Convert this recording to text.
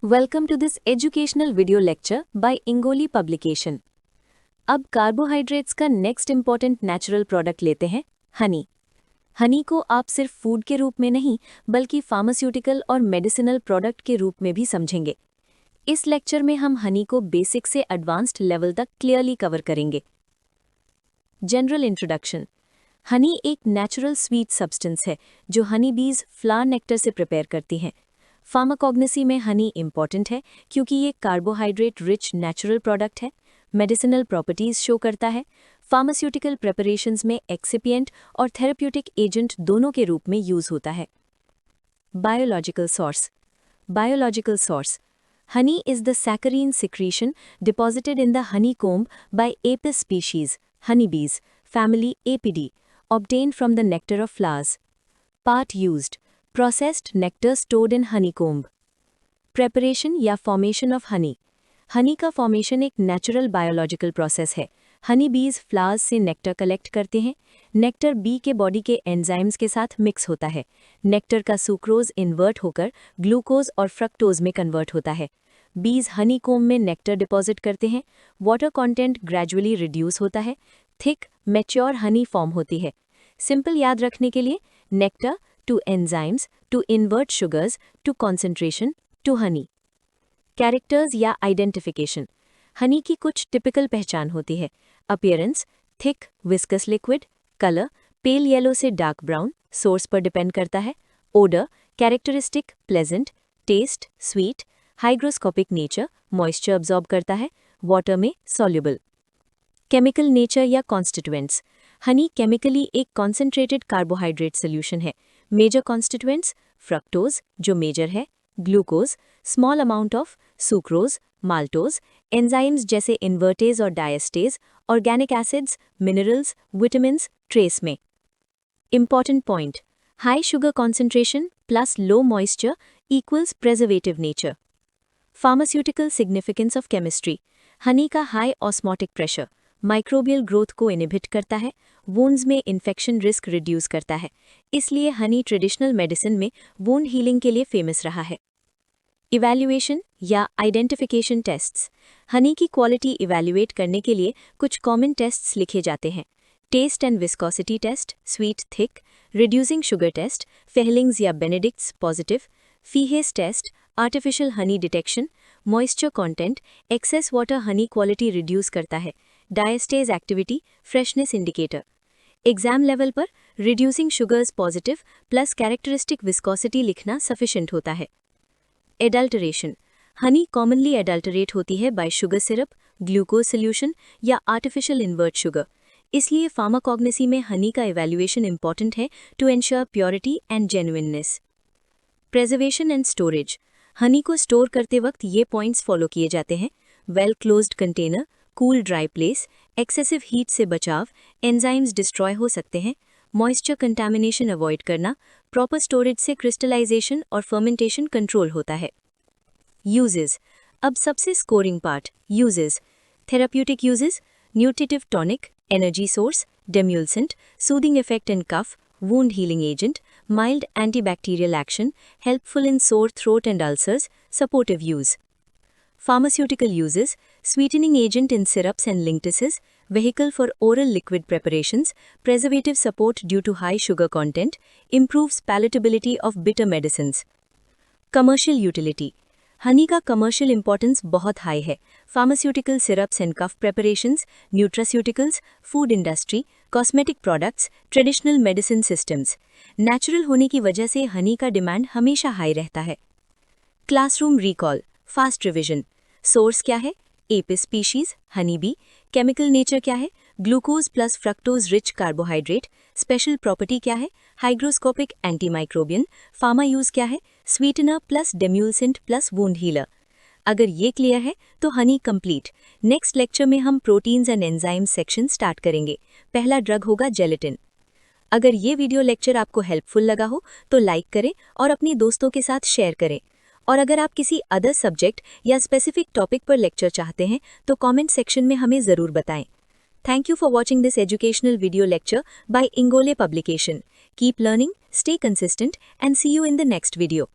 Welcome to this educational video lecture by Ingoli Publication. अब carbohydrates का next important natural product लेते हैं हनी। हनी को आप सिर्फ फूड के रूप में नहीं बल्कि फार्मास्यूटिकल और मेडिसिनल प्रोडक्ट के रूप में भी समझेंगे। इस लेक्चर में हम हनी को बेसिक से एडवांस्ड लेवल तक क्लियरली कवर करेंगे। General introduction. हनी एक नेचुरल स्वीट सब्सटेंस है जो हनी बीज फ्लावर नेक्टर से प्रिपेयर करती हैं। फार्माकोग्नेसी में हनी इंपॉर्टेंट है क्योंकि ये कार्बोहाइड्रेट रिच नेचुरल प्रोडक्ट है, मेडिसिनल प्रॉपर्टीज शो करता है, फार्मास्यूटिकल प्रेपरेशंस में एक्सिपिएंट और थेरेप्यूटिक एजेंट दोनों के रूप में यूज होता है। Biological source. Biological source. Honey is the saccharine secretion deposited in the honeycomb by Apis species, honeybees, family Apidae, obtained from the nectar of flowers. Part used. Processed nectar stored in honeycomb. Preparation या formation of honey. Honey का formation एक natural biological process है। हनी बीज flowers से nectar collect करते हैं। Nectar B के body के एंजाइम्स के साथ मिक्स होता है। नेक्टर का सुक्रोज इन्वर्ट होकर ग्लूकोज और फ्रक्टोज में कन्वर्ट होता है। बीज हनी कोम में नेक्टर डिपॉजिट करते हैं। वाटर कंटेंट ग्रेजुअली रिड्यूस होता है। थिक मैच्योर हनी फॉर्म होती है। सिंपल याद रखने के लिए nectar to enzymes, to invert sugars, to concentration, to honey. Characters या आइडेंटिफिकेशन। हनी की कुछ टिपिकल पहचान होती है। Appearance thick viscous liquid, colour pale yellow से डार्क ब्राउन, सोर्स पर डिपेंड करता है। Odour characteristic pleasant, taste sweet, hygroscopic nature moisture absorb करता है, वाटर में सॉल्युबल। केमिकल नेचर या कॉन्स्टिट्यूएंट्स। हनी केमिकली एक कॉन्सेंट्रेटेड कार्बोहाइड्रेट सोल्यूशन है। मेजर कॉन्स्टिट्यूएंट्स फ्रक्टोज जो मेजर है, glucose, small amount of sucrose, maltose, enzymes जैसे इन्वर्टेज और diastase, organic acids, minerals, vitamins trace में। Important point, high sugar concentration plus low moisture equals preservative nature. Pharmaceutical significance of chemistry. Honey का high osmotic pressure microbial growth को inhibit करता है, wounds में infection risk reduce करता है, इसलिए Honey traditional medicine में वुंड हीलिंग के लिए फेमस रहा है। इवैल्यूएशन या आइडेंटिफिकेशन टेस्ट्स। हनी की क्वालिटी इवैल्यूएट करने के लिए कुछ कॉमन टेस्ट्स लिखे जाते हैं। Test and viscosity test, sweet thick, reducing sugar test, Fehling's या Benedict's positive, Fiehe's test, artificial honey detection, moisture content, excess water honey quality reduce करता है, diastase activity, freshness indicator. Exam level पर reducing sugars positive plus characteristic viscosity लिखना sufficient होता है। Adulteration. Honey commonly adulterate होती है by sugar syrup, glucose solution या artificial invert sugar, इसलिए फार्माकोग्नेसी में हनी का इवैल्यूएशन इंपॉर्टेंट है to ensure purity and genuineness. Preservation and storage. Honey को स्टोर करते वक्त ये पॉइंट्स फॉलो किए जाते हैं। Well closed container, cool dry place, excessive heat से बचाव, एंजाइम्स डिस्ट्रॉय हो सकते हैं, मॉइस्चर कंटामिनेशन अवॉइड करना, प्रॉपर स्टोरेज से क्रिस्टलाइजेशन और फर्मेंटेशन कंट्रोल होता है। यूजेस। अब सबसे scoring part, uses. Therapeutic uses, nutritive tonic, energy source, demulcent, soothing effect in cough, wound healing agent, mild antibacterial action, helpful in sore throat and ulcers, supportive use. Pharmaceutical uses, sweetening agent in syrups and linctuses, vehicle for oral liquid preparations, preservative support due to high sugar content, improves palatability of bitter medicines. Commercial utility. हनी का commercial importance बहुत high है। Pharmaceutical syrups and cough preparations, nutraceuticals, food industry, cosmetic products, traditional medicine systems. Natural होने की वजह से हनी का demand हमेशा हाई रहता है। Classroom recall, fast revision. Source क्या है? Apis species, honey bee. Chemical nature क्या है? Glucose plus fructose rich carbohydrate. Special property क्या है? Hygroscopic antimicrobian. फार्मा यूज क्या है? Sweetener plus demulcent plus wound healer. अगर ये क्लियर है तो हनी कंप्लीट। नेक्स्ट लेक्चर में हम proteins and enzyme section start करेंगे। पहला ड्रग होगा जेलेटिन। अगर ये वीडियो लेक्चर आपको हेल्पफुल लगा हो तो लाइक करें और अपने दोस्तों के साथ शेयर करें। और अगर आप किसी अदर सब्जेक्ट या स्पेसिफिक टॉपिक पर लेक्चर चाहते हैं तो कमेंट सेक्शन में हमें ज़रूर बताएं। Thank you for watching this educational video lecture by Ingole Publication. Keep learning, stay consistent, and see you in the next video.